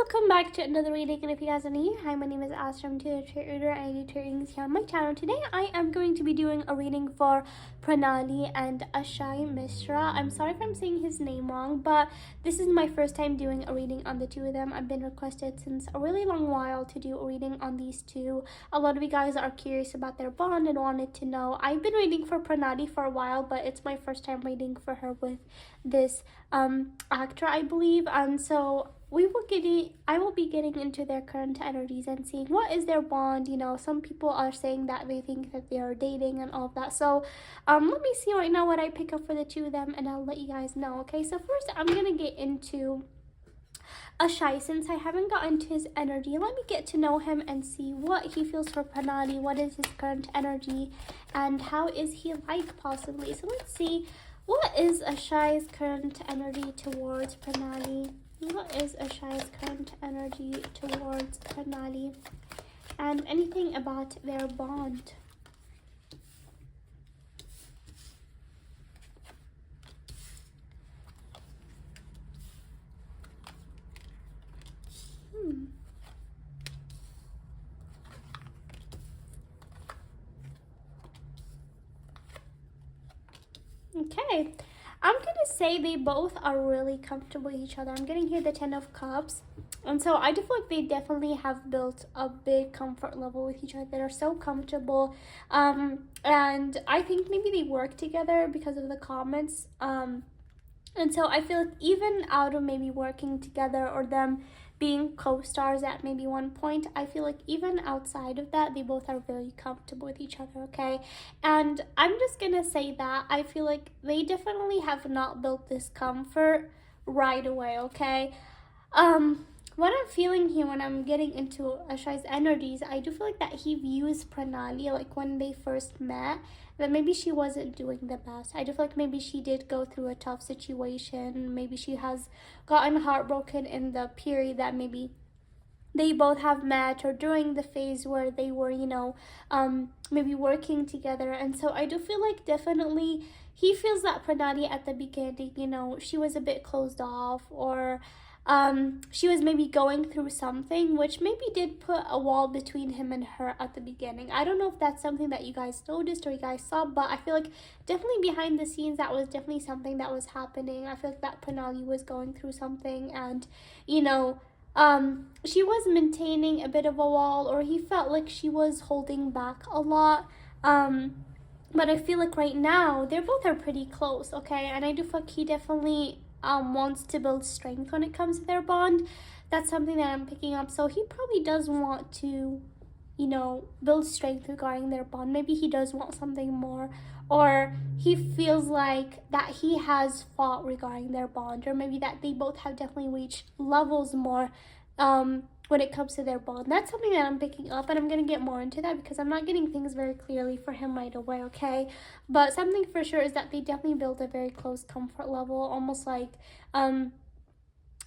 welcome back to another reading. And if you guys are new, hi, my name is Aashay. I'm a reader. I do readings here on my channel. Today I am going to be doing a reading for Pranali and Ashai Mishra. I'm sorry if I'm saying his name wrong, but this is my first time doing a reading on the two of them. I've been requested since a really long while to do a reading on these two. A lot of you guys are curious about their bond and wanted to know. I've been reading for Pranali for a while, but it's my first time reading for her with this actor, I believe. And so I will be getting into their current energies and seeing what is their bond. You know, some people are saying that they think that they are dating and all of that. So let me see right now what I pick up for the two of them, and I'll let you guys know. Okay, so first I'm gonna get into Ashai. Since I haven't gotten to his energy, let me get to know him and see what he feels for Pranali, what is his current energy, and how is he like possibly. So let's see, what is Ashai's current energy towards Pranali? What is Ashai's current energy towards Pranali? And anything about their bond. Okay, I'm gonna say they both are really comfortable with each other. I'm getting here the 10 of Cups, and so I do feel like they definitely have built a big comfort level with each other. They're so comfortable, and I think maybe they work together because of the comments. And so I feel like even out of maybe working together or them being co-stars at maybe one point, I feel like even outside of that, they both are very comfortable with each other, okay? And I'm just gonna say that I feel like they definitely have not built this comfort right away, okay? What I'm feeling here when I'm getting into Ashai's energies, I do feel like that he views Pranali, like when they first met, that maybe she wasn't doing the best. I do feel like maybe she did go through a tough situation. Maybe she has gotten heartbroken in the period that maybe they both have met, or during the phase where they were, you know, maybe working together. And so I do feel like definitely he feels that Pranali at the beginning, you know, she was a bit closed off, or she was maybe going through something which maybe did put a wall between him and her at the beginning. I don't know if that's something that you guys noticed or you guys saw, but I feel like definitely behind the scenes that was definitely something that was happening. I feel like that Pranali was going through something, and you know, she was maintaining a bit of a wall, or he felt like she was holding back a lot. But I feel like right now they both are pretty close, okay? And I do feel like he definitely wants to build strength when it comes to their bond. That's something that I'm picking up. So he probably does want to, you know, build strength regarding their bond. Maybe he does want something more, or he feels like that he has fought regarding their bond, or maybe that they both have definitely reached levels more when it comes to their bond. That's something that I'm picking up, and I'm going to get more into that because I'm not getting things very clearly for him right away, okay? But something for sure is that they definitely build a very close comfort level, almost like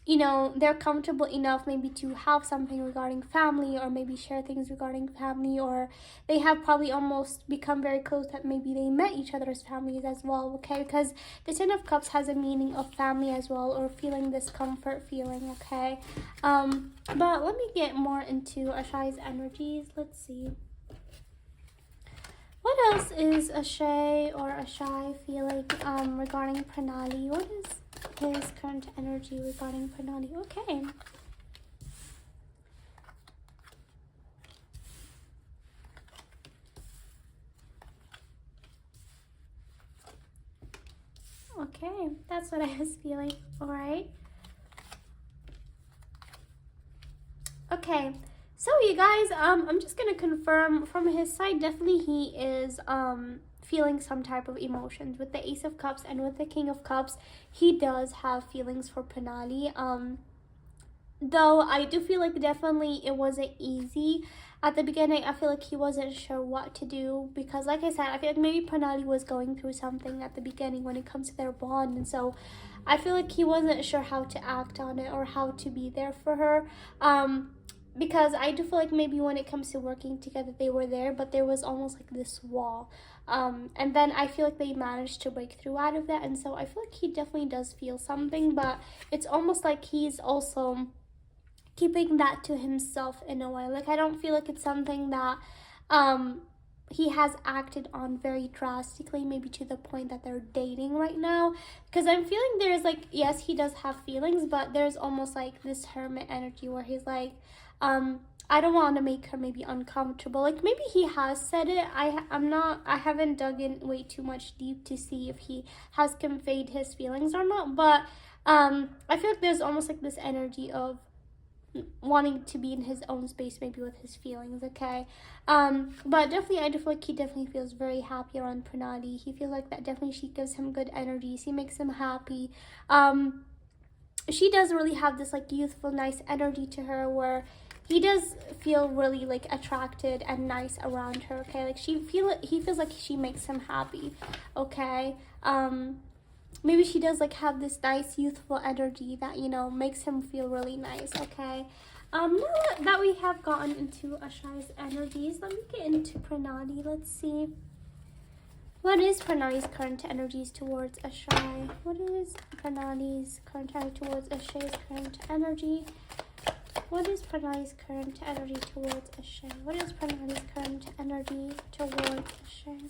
you know, they're comfortable enough maybe to have something regarding family, or maybe share things regarding family, or they have probably almost become very close that maybe they met each other's families as well, okay? Because the 10 of Cups has a meaning of family as well, or feeling this comfort feeling, okay? But let me get more into Ashai's energies. Let's see. What else is Aashay or Ashai feeling regarding Pranali? What is his current energy regarding Pranali? Okay. Okay, that's what I was feeling. All right. Okay, so you guys, I'm just gonna confirm from his side, definitely he is feeling some type of emotions with the Ace of Cups and with the King of Cups. He does have feelings for Pranali. Though I do feel like definitely it wasn't easy at the beginning. I feel like he wasn't sure what to do because, like I said, I feel like maybe Pranali was going through something at the beginning when it comes to their bond, and so I feel like he wasn't sure how to act on it or how to be there for her. Because I do feel like maybe when it comes to working together, they were there, but there was almost like this wall. And then I feel like they managed to break through out of that. And so I feel like he definitely does feel something, but it's almost like he's also keeping that to himself in a way. Like, I don't feel like it's something that he has acted on very drastically, maybe to the point that they're dating right now. Because I'm feeling there's like, yes, he does have feelings, but there's almost like this hermit energy where he's like, I don't want to make her maybe uncomfortable. Like, maybe he has said it. I haven't dug in way too much deep to see if he has conveyed his feelings or not. But I feel like there's almost like this energy of wanting to be in his own space, maybe with his feelings, okay? But definitely, I do feel like he definitely feels very happy around Pranali. He feels like that definitely she gives him good energies. He makes him happy. She does really have this like youthful, nice energy to her where he does feel really like attracted and nice around her, okay? Like he feels like she makes him happy, okay? Maybe she does like have this nice youthful energy that, you know, makes him feel really nice, okay? Now that we have gotten into Ashai's energies, let me get into Pranali. Let's see. What is Pranali's current energies towards Ashai? What is Pranali's current energy towards Ashai's current energy? What is Pranali's current energy towards Ashai? What is Pranali's current energy towards Ashai?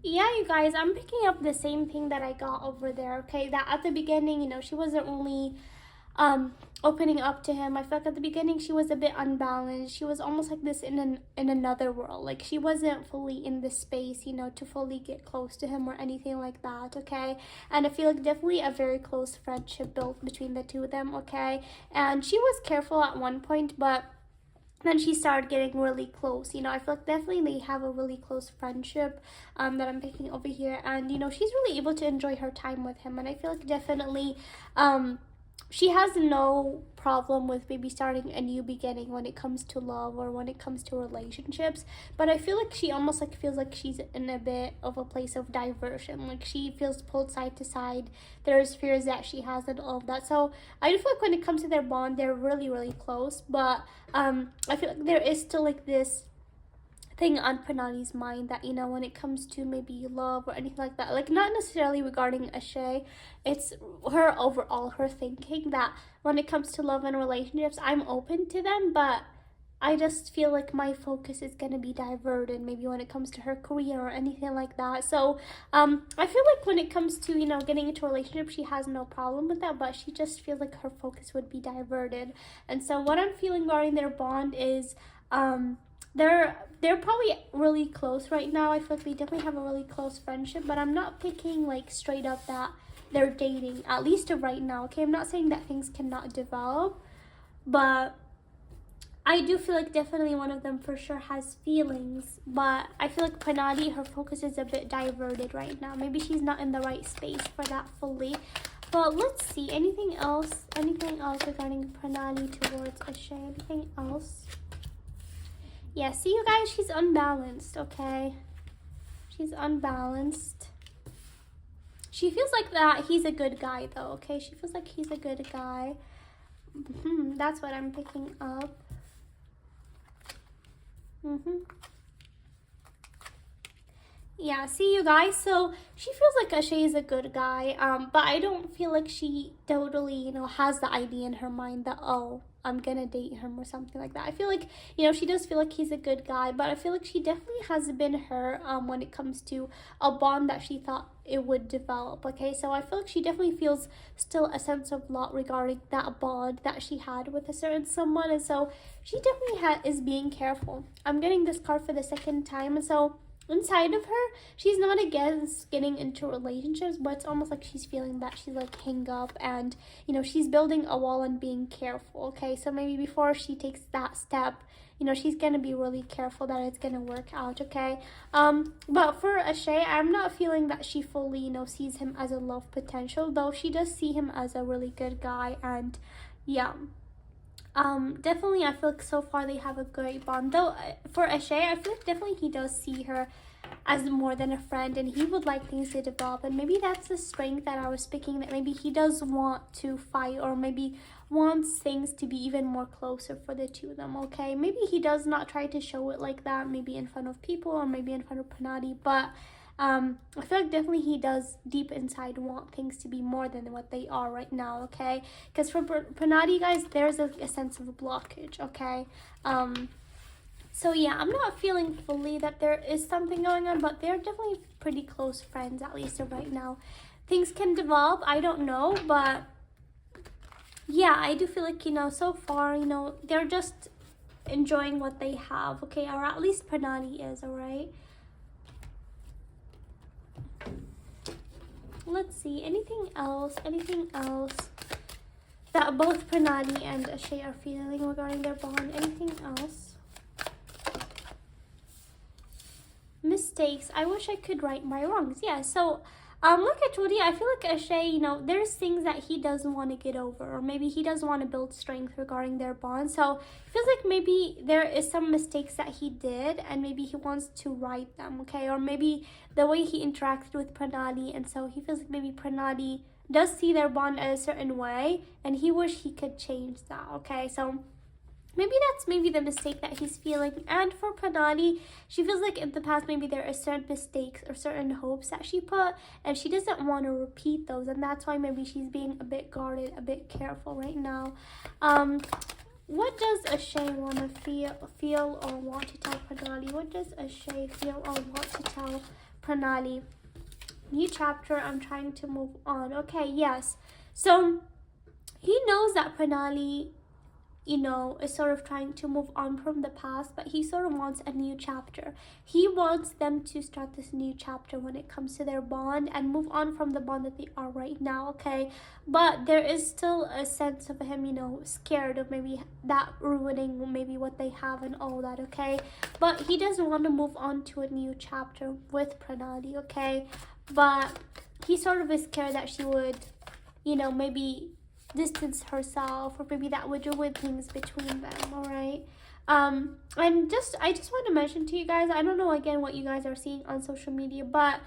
Yeah, you guys, I'm picking up the same thing that I got over there, okay? That at the beginning, you know, she wasn't really opening up to him. I felt like at the beginning she was a bit unbalanced. She was almost like this in another world. Like, she wasn't fully in this space, you know, to fully get close to him or anything like that, okay? And I feel like definitely a very close friendship built between the two of them, okay? And she was careful at one point, but then she started getting really close. You know, I feel like definitely they have a really close friendship that I'm picking over here. And, you know, she's really able to enjoy her time with him. And I feel like definitely she has no problem with maybe starting a new beginning when it comes to love or when it comes to relationships. But I feel like she almost like feels like she's in a bit of a place of diversion. Like, she feels pulled side to side. There's fears that she has and all of that. So I do feel like when it comes to their bond, they're really, really close. But I feel like there is still like this thing on Pranali's mind that, you know, when it comes to maybe love or anything like that, like not necessarily regarding Ashai, it's her overall, her thinking that when it comes to love and relationships, I'm open to them, but I just feel like my focus is going to be diverted maybe when it comes to her career or anything like that. So I feel like when it comes to, you know, getting into a relationship, she has no problem with that, but she just feels like her focus would be diverted. And so what I'm feeling regarding their bond is they're probably really close right now. I feel like they definitely have a really close friendship, but I'm not picking like straight up that they're dating, at least right now, okay? I'm not saying that things cannot develop, but I do feel like definitely one of them for sure has feelings. But I feel like Pranali, her focus is a bit diverted right now. Maybe she's not in the right space for that fully. But let's see, anything else regarding Pranali towards Ashai? Anything else? Yeah, see, you guys, she's unbalanced, okay? She's unbalanced. She feels like that he's a good guy, though, okay? She feels like he's a good guy. That's what I'm picking up. Yeah, see, you guys, so she feels like Ashai is a good guy, but I don't feel like she totally, you know, has the idea in her mind that, oh, I'm gonna date him or something like that. I feel like, you know, she does feel like he's a good guy, but I feel like she definitely has been her when it comes to a bond that she thought it would develop, okay? So I feel like she definitely feels still a sense of love regarding that bond that she had with a certain someone, and so she definitely is being careful. I'm getting this card for the second time, and so inside of her, she's not against getting into relationships, but it's almost like she's feeling that she's like hang up, and, you know, she's building a wall and being careful, okay? So maybe before she takes that step, you know, she's gonna be really careful that it's gonna work out, okay? But for Ashai, I'm not feeling that she fully, you know, sees him as a love potential, though she does see him as a really good guy, and yeah. Definitely I feel like so far they have a great bond. Though for Ashai, I feel like definitely he does see her as more than a friend, and he would like things to develop, and maybe that's the strength that I was speaking, that maybe he does want to fight, or maybe wants things to be even more closer for the two of them. Okay, maybe he does not try to show it like that, maybe in front of people or maybe in front of Pranali, but I feel like definitely he does deep inside want things to be more than what they are right now. Okay, because for Pranali, guys, there's a sense of a blockage. Okay, so yeah, I'm not feeling fully that there is something going on, but they're definitely pretty close friends, at least right now. Things can develop, I don't know, but yeah, I do feel like, so far, they're just enjoying what they have, okay? Or at least Pranali is, alright? Let's see, anything else that both Pranali and Ashai are feeling regarding their bond? Anything else? Mistakes. I wish I could right my wrongs. Yeah, so like I told you, I feel like Ashai, there's things that he doesn't want to get over, or maybe he doesn't want to build strength regarding their bond. So it feels like maybe there is some mistakes that he did, and maybe he wants to right them, okay? Or maybe the way he interacted with Pranali, and so he feels like maybe Pranali does see their bond a certain way, and he wish he could change that, okay? So maybe that's the mistake that he's feeling. And for Pranali, she feels like in the past maybe there are certain mistakes or certain hopes that she put, and she doesn't want to repeat those, and that's why maybe she's being a bit guarded, a bit careful right now. What does Ashai want to feel or want to tell Pranali? What does Ashai feel or want to tell Pranali? New chapter, I'm trying to move on. Okay, yes. So he knows that Pranali is sort of trying to move on from the past, but he sort of wants a new chapter. He wants them to start this new chapter when it comes to their bond and move on from the bond that they are right now, okay? But there is still a sense of him, scared of maybe that ruining maybe what they have and all that, okay? But he doesn't want to move on to a new chapter with Pranali, okay? But he sort of is scared that she would, maybe distance herself, or maybe that would ruin things between them, all right? And I just want to mention to you guys, I don't know again what you guys are seeing on social media, but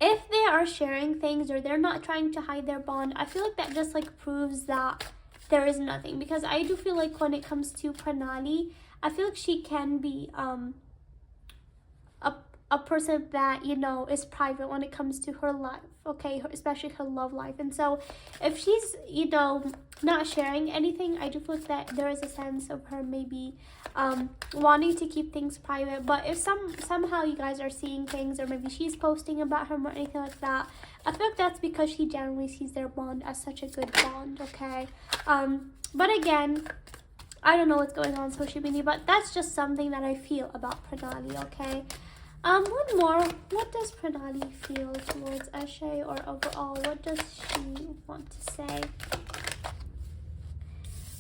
if they are sharing things or they're not trying to hide their bond, I feel like that just like proves that there is nothing. Because I do feel like when it comes to Pranali, I feel like she can be a person that is private when it comes to her life, okay, especially her love life. And so if she's not sharing anything, I do feel like that there is a sense of her maybe wanting to keep things private. But if somehow you guys are seeing things, or maybe she's posting about him or anything like that, I feel like that's because she generally sees their bond as such a good bond, okay? But again, I don't know what's going on social media, but that's just something that I feel about Pranali, okay? One more. What does Pranali feel towards Ashai, or overall, what does she want to say?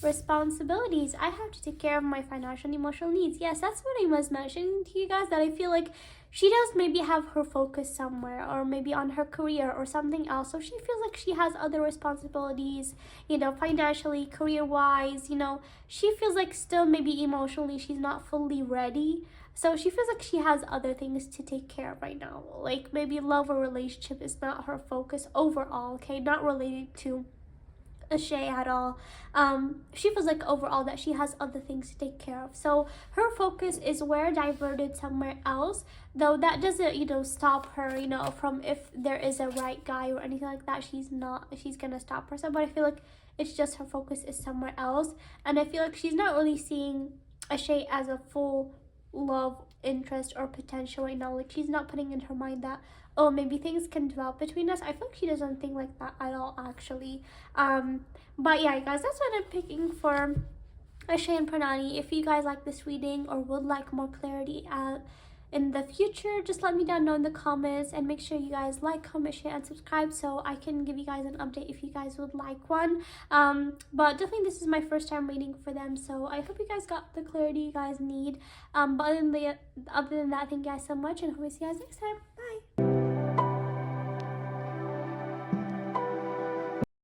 Responsibilities. I have to take care of my financial and emotional needs. Yes, that's what I was mentioning to you guys, that I feel like she does maybe have her focus somewhere, or maybe on her career or something else. So she feels like she has other responsibilities, financially, career-wise, she feels like still maybe emotionally she's not fully ready. So she feels like she has other things to take care of right now. Like maybe love or relationship is not her focus overall, okay? Not related to Ashai at all. She feels like overall that she has other things to take care of. So her focus is where diverted somewhere else, though that doesn't, stop her, from, if there is a right guy or anything like that, she's gonna stop herself. But I feel like it's just her focus is somewhere else. And I feel like she's not really seeing Ashai as a full love interest or potential right now. Like she's not putting in her mind that, oh, maybe things can develop between us. I feel like she doesn't think like that at all, actually. But yeah, guys, that's what I'm picking for Ashai and Pranali. If you guys like this reading or would like more clarity in the future, just let me know in the comments, and make sure you guys like, comment, share, and subscribe so I can give you guys an update if you guys would like one. But definitely this is my first time reading for them, so I hope you guys got the clarity you guys need. But other than that, thank you guys so much, and hope to see you guys next time.